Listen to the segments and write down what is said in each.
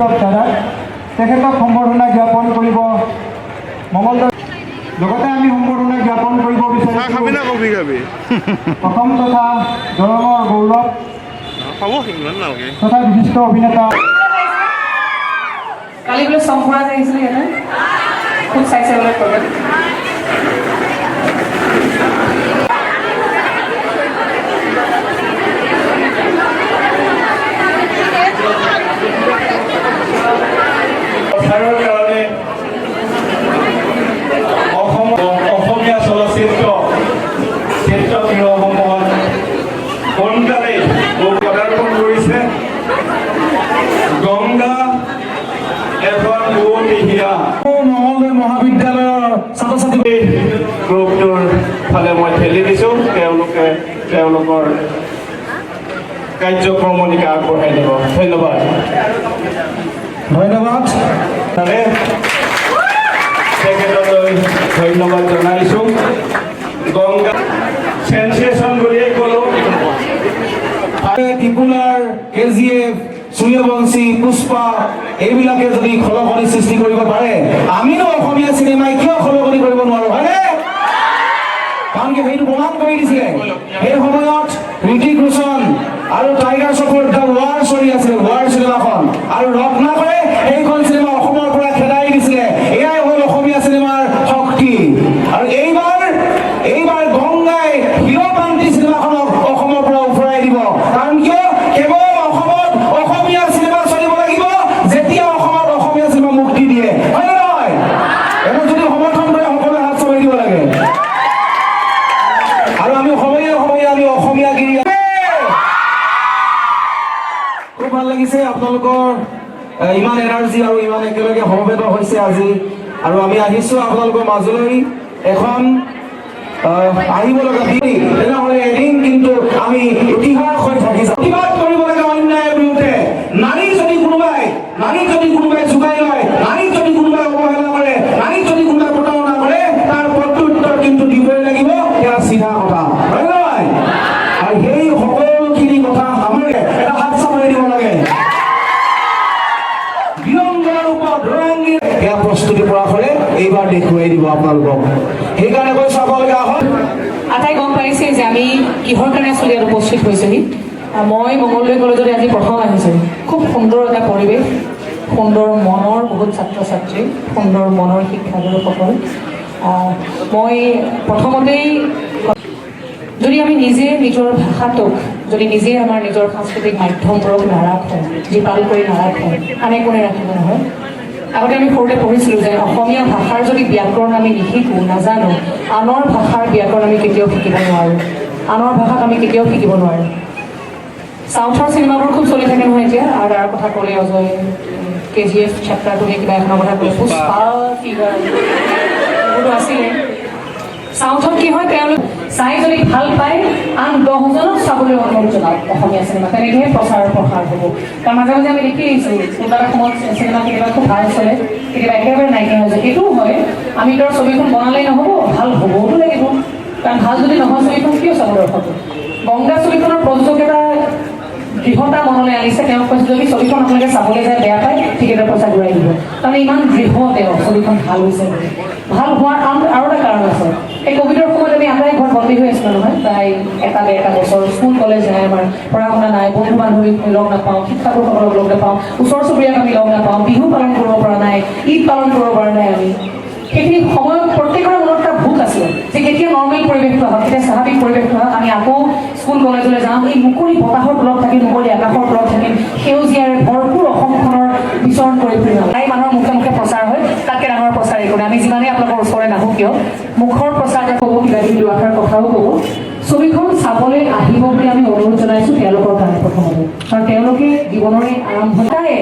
তেখেতক সম্বৰ্ধনা জ্ঞাপন কৰিব মঙলদৈ লগতে আমি সম্বৰ্ধনা জ্ঞাপন কৰিব বিচাৰিছোঁ অসম তথা দৰঙৰ গৌৰৱ তথা বিশিষ্ট অভিনেতা কালি বোলে সংঘৰাজ আহিছিলে ইয়াতে খুব চাইছে বোলে প্ৰগ্ৰেম অসমীয়া চলচ্চিত্ৰ গৃহসমূহত সোনকালে পদাৰ্পণ কৰিছে গংগা এখন বহুদিনীয়া মঙলদৈ মহাবিদ্যালয়ৰ ছাত্ৰ ছাত্ৰী গ্ৰুপটোৰ ফালে মই ঠেলি দিছোঁ তেওঁলোকৰ কাৰ্যক্ৰমণিকা আগবঢ়াই দিব ধন্যবাদ তেখেতলৈ ধন্যবাদ জনাইছোঁ গংগা সেন্সেশ্যন বুলিয়েই ক'লোঁ ত্ৰিপুলাৰ KGF সূৰ্যবংশী পুষ্পা এইবিলাকে যদি খলকনি সৃষ্টি কৰিব পাৰে আমিনো অসমীয়া চিনেমাই কিয় খলকনি কৰিব নোৱাৰো হয়নে কাৰণ কি সেইটো প্ৰমাণ কৰি দিছিলে সেই সময়ত ঋতিক ৰোশন আৰু টাইগাৰ শ্ৰফৰ দ্য ৱাৰ চলি আছিল ৱাৰ চিনেমাখন আৰু ৰত্নাকৰে এইখন চিনেমা অসমৰ পৰা খেদাই দিছিলে এয়াই হ'ল অসমীয়া চিনেমাৰ শক্তি আৰু এইবাৰ গংগাই হিৰ'পান্তি চিনেমাখনক অসমৰ পৰা উফৰাই দিব কাৰণ কিয় কেৱল অসমত অসমীয়া চিনেমা চলিব লাগিব যেতিয়া অসমত অসমীয়া চিনেমা মুক্তি দিয়ে হয় নে নহয় এইবোৰ যদি সমৰ্থন কৰে সকলোৱে হাত চলাই দিব লাগে আৰু আমি সময়ে আমি অসমীয়া গিৰি খুব ভাল লাগিছে আপোনালোকৰ ইমান এনাৰ্জি আৰু ইমান একেলগে সমবেত হৈছে আজি আৰু আমি আহিছোঁ আপোনালোকৰ মাজলৈ এখন আহিব লগা দিন তেনেহ'লে এদিন কিন্তু আমি ইতিহাস হৈ থাকি যাম প্ৰতিবাদ কৰিব লাগে অন্যায়ৰ বিৰুদ্ধে নাৰীক যদি কোনোবাই যোগাই লয় নাৰীক যদি কোনোবাই অৱহেলা কৰে নাৰীক যদি কোনোবাই প্ৰতাৰণা কৰে তাৰ প্ৰত্যুত্তৰ কিন্তু দিবই লাগিব এয়া চিধা কথা হয় নহয় আৰু সেই সকলোখিনি কথা আমাৰ এটা হাত চামাৰি দিব লাগে বিৰংগনাৰ ওপৰত ৰঙীন এয়া প্ৰস্তুতি পৰাশৰে এইবাৰ দেখুৱাই দিব আপোনালোকক সেইকাৰণে কৈ চাবলগীয়া হ'ল আটাই গম পাইছে যে আমি কিহৰ কাৰণে আচলতে ইয়াত উপস্থিত হৈছোহি মই মঙলদৈ কলেজত আজি প্ৰথম আহিছোঁ খুব সুন্দৰ এটা পৰিৱেশ সুন্দৰ মনৰ বহুত ছাত্ৰ ছাত্ৰী সুন্দৰ মনৰ শিক্ষাগুৰুসকল মই প্ৰথমতেই যদি আমি নিজে নিজৰ ভাষাটোক যদি নিজে আমাৰ নিজৰ সাংস্কৃতিক মাধ্যমবোৰক নাৰাখোঁ জীপাল কৰি নাৰাখোঁ আনে কোনে ৰাখিব নহয় আগতে আমি সৰুতে পঢ়িছিলোঁ যে অসমীয়া ভাষাৰ যদি ব্যাকৰণ আমি নিশিকোঁ নাজানো আনৰ ভাষাৰ ব্যাকৰণ আমি কেতিয়াও শিকিব নোৱাৰোঁ আনৰ ভাষাক আমি কেতিয়াও শিকিব নোৱাৰোঁ চাউথৰ চিনেমাবোৰ খুব চলি থাকে নহয় এতিয়া আৰু তাৰ কথা ক'লে অজয় KGF চেপ্টাৰটো কিবা এখনৰ কথা ক'লে পুষ্পা এইবোৰতো আছিলে চাউথত কি হয় তেওঁলোক চাই যদি ভাল পায় আন 10জনক চাবলৈ অনুৰোধ জনাওক অসমীয়া চিনেমা তেনেকৈহে প্ৰচাৰ প্ৰসাৰ হ'ব কাৰণ মাজে মাজে আমি দেখি আহিছোঁ কোনোবা এটা সময়ত চিনেমা কেতিয়াবা খুব ভাল চলে কেতিয়াবা একেবাৰে নাইকিয়া হৈ যায় এইটোও হয় আমি ধৰ ছবিখন বনালেই নহ'ব ভাল হ'বওতো লাগিব কাৰণ ভাল যদি নহয় ছবিখন কিয় চাব দৰ্শক গংগা ছবিখনৰ প্ৰযোজক এটা দৃঢ়তা মনলৈ আনিছে তেওঁক কৈছে যদি ছবিখন আপোনালোকে চাবলৈ যায় বেয়া পায় টিকেটৰ পইচা ঘূৰাই দিব তাৰমানে ইমান দৃঢ় তেওঁ ছবিখন ভাল হৈছে ভাল হোৱাৰ আৰু এটা কাৰণ আছে এই কোভিডৰ সময়ত আমি আটাই ঘৰ বন্দী হৈ আছিলোঁ নহয় প্ৰায় এটা বছৰ স্কুল কলেজ নাই আমাৰ পঢ়া শুনা নাই বন্ধু বান্ধৱীক লগ নাপাওঁ শিক্ষাগুৰুসকলক লগ নাপাওঁ ওচৰ চুবুৰীয়াক আমি লগ নাপাওঁ বিহু পালন কৰিব পৰা নাই ঈদ পালন কৰিব পৰা নাই আমি সেইখিনি সময়ত প্ৰত্যেকৰে মনত এটা ভোক আছিলে যে কেতিয়া নৰ্মেল পৰিৱেশটো হওক কেতিয়া স্বাভাৱিক পৰিৱেশটো হওক আমি আকৌ স্কুল কলেজলৈ যাম এই মুকলি বতাহৰ তলত থাকিম মুকলি আকাশৰ তলত থাকিম সেউজীয়াৰে ভৰপূৰ অসমখনৰ বিচৰণ কৰি ফুৰিম তাই মানুহৰ মুখে মুখে প্ৰচাৰ হয় তাতকৈ ডাঙৰ প্ৰচাৰ একো নাই আমি যিমানেই আপোনালোকৰ ওচৰলৈ নাহোঁ কিয় মুখৰ প্ৰচাৰ ক'ব কিবা কিবি দুআষাৰ কথাও ক'ব ছবিখন চাবলৈ আহিব বুলি আমি অনুৰোধ জনাইছোঁ তেওঁলোকৰ কাৰণে প্ৰথমতে কাৰণ তেওঁলোকে জীৱনৰে আৰম্ভণি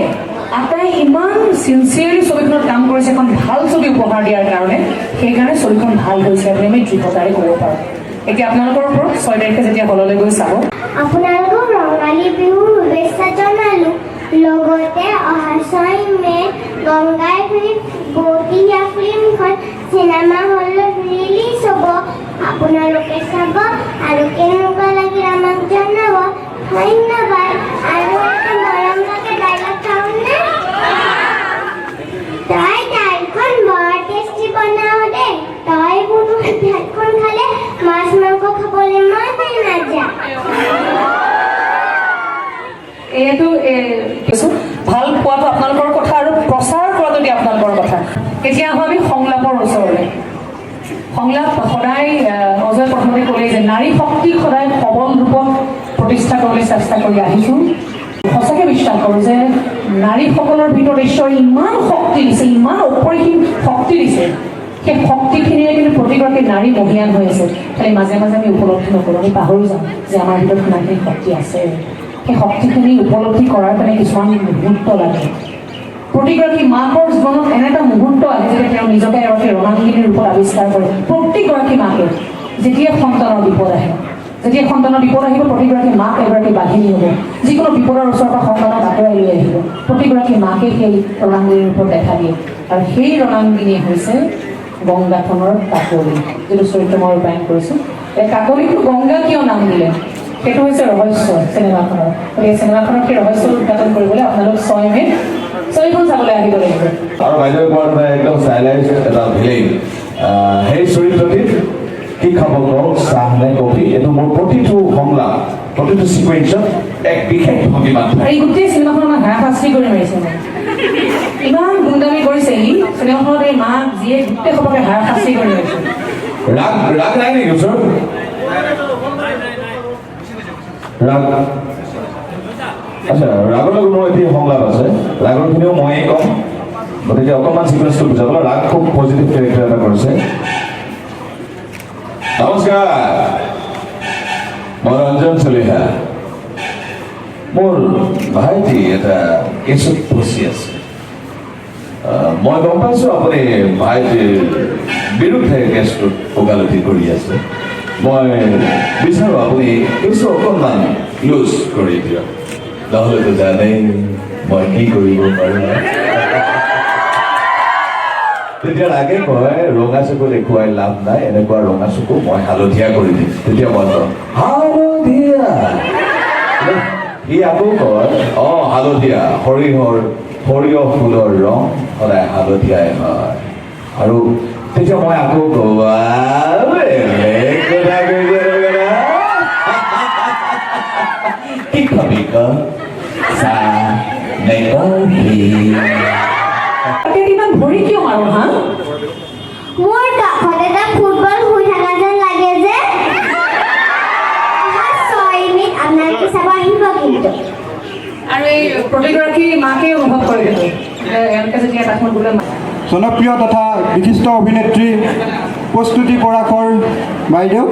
আটাই ইমান চিনচিয়াৰলি ছবিখনত কাম কৰিছে এখন ভাল ছবি উপহাৰ দিয়াৰ কাৰণে সেইকাৰণে ছবিখন ভাল হৈছে বুলি আমি দৃঢ়তাৰে ক'ব পাৰোঁ এতিয়া আপোনালোকৰ ওপৰত 6 তাৰিখে যেতিয়া হললৈ গৈ চাব আপোনালোকক ৰঙালী বিহুৰ শুভেচ্ছা জনালোঁ লগতে অহা 6 মে গংগাই বহুদিনীয়া ফিল্মখন চিনেমা হলত ৰিলিজ হ'ব আপোনালোকে চাব আৰু কেনেকুৱা লাগিল আমাক জনাব ধন্যবাদ আৰু এটা মৰম লগা ডাইলগ চাওঁ নে পোৱাটো আপোনালোকৰ কথা আৰু প্ৰচাৰ কৰাটো এতিয়া আপোনালোকৰ কথা। এতিয়া আহোঁ আমি সংলাপৰ ওচৰলৈ। সংলাপ সদায় অজয় প্ৰথমতে ক'লে যে নাৰী শক্তি সদায় সবল ৰূপত প্ৰতিষ্ঠা কৰিবলৈ চেষ্টা কৰি আহিছোঁ। সঁচাকৈ বিশ্বাস কৰোঁ যে নাৰীসকলৰ ভিতৰত ঈশ্বৰে ইমান শক্তি দিছে, ইমান অপৰিসীম শক্তি দিছে, সেই শক্তিখিনিৰে কিন্তু প্ৰতিগৰাকী নাৰী মহিয়ান হৈ আছে। খালি মাজে মাজে আমি উপলব্ধি নকৰোঁ, আমি পাহৰি যাওঁ যে আমাৰ ভিতৰত কিমানখিনি শক্তি আছে। সেই শক্তিখিনি উপলব্ধি কৰাৰ কাৰণে কিছুমান মুহূৰ্ত লাগে। প্ৰতিগৰাকী মাকৰ জীৱনত এনে এটা মুহূৰ্ত আহে যেতিয়া তেওঁ নিজকে এগৰাকী ৰণাংগিনীৰ ৰূপত আৱিষ্কাৰ কৰে। প্ৰতিগৰাকী মাকে যেতিয়া সন্তানৰ বিপদ আহে, যেতিয়া সন্তানৰ বিপদ আহিব, প্ৰতিগৰাকী মাক এগৰাকী বাহিনী হ'ব। যিকোনো বিপদৰ ওচৰৰ পৰা সন্তানক আঁতৰাই লৈ আহিব, প্ৰতিগৰাকী মাকে সেই ৰণাংগিনীৰ ৰূপত দেখা দিয়ে। আৰু সেই ৰণাংগিনী হৈছে গংগাখনৰ কাকলি, যিটো চৰিত্ৰ মই ৰূপায়ণ কৰিছোঁ। এই কাকলিটো গংগা কিয় নাম দিলে সেইটো হৈছে ৰহস্য চিনেমাখনৰ। গতিকে চিনেমাখনৰ সেই ৰহস্য উদ্ঘাটন কৰিবলৈ আপোনালোক 6 মে'ত ছবিখন চাবলৈ আহিব লাগিব। আৰু বাইদেউ কোৱাৰ একদম ষ্টাইলাইজ এটা ভিলেইন, সেই চৰিত্ৰটিত কি খাব কওঁ, চাহ নে কফি, এইটো মোৰ প্ৰতিটো সংলাপ, প্ৰতিটো ছিকুৱেঞ্চত এক বিশেষ ভংগীমাত আৰু এই গোটেই চিনেমাখন আমাক হাৰাশাস্তি কৰি মাৰিছে। ইমান গুণ্ডামি কৰিছে ই চিনেমাখনত, এই মাক জীয়ে গোটেই সবকে হাৰাশাস্তি কৰি মাৰিছে। ৰাগ ৰাগ নাই নেকি ওচৰত? ৰাগ আচ্ছা, ৰাগৰ লগত মোৰ এটি সংলাপ আছে, ৰাগৰখিনিও ময়েই ক'ম, গতিকে অকণমান ছিকুৱেঞ্চটো বুজাবলৈ। ৰাগ খুব পজিটিভ কেৰেক্টাৰ এটা কৰিছে। নমস্কাৰ, মই ৰঞ্জন চলিহা। মোৰ ভাইটি এটা কেছত ফচি আছে। মই গম পাইছোঁ আপুনি ভাইটিৰ বিৰুদ্ধে কেছটোত ওকালতি কৰি আছে। মই বিচাৰোঁ আপুনি কিছু অকণমান লুজ কৰি দিয়ক, নহ'লেতো জানেই মই কি কৰিব পাৰোঁ। তেতিয়া ৰাগে কয় ৰঙা চকু দেখুৱাই লাভ নাই, এনেকুৱা ৰঙা চকু মই হালধীয়া কৰি দিম। তেতিয়া মই কওঁ হালধীয়া, ই আকৌ কয় হালধীয়া, সৰিয়হ ফুলৰ ৰং সদায় হালধীয়াই হয়। আৰু তেতিয়া মই আকৌ কওঁ কি খাবি ক চাহ নে কফি? ইমান ভৰি কিয় মাৰো হা? মোৰ কাষত এটা ফুটবল শুই থকা যেন লাগে যে। অহা 6 মে'ত আপোনালোকে চাব আহিব কিন্তু। আৰু এই প্ৰতিগৰাকী মাকে অনুভৱ কৰে কিন্তু এওঁলোকে যেতিয়া এটা সময় বোলে জনপ্ৰিয় তথা বিশিষ্ট অভিনেত্ৰী প্ৰস্তুতি পৰাশৰ বাইদেউ।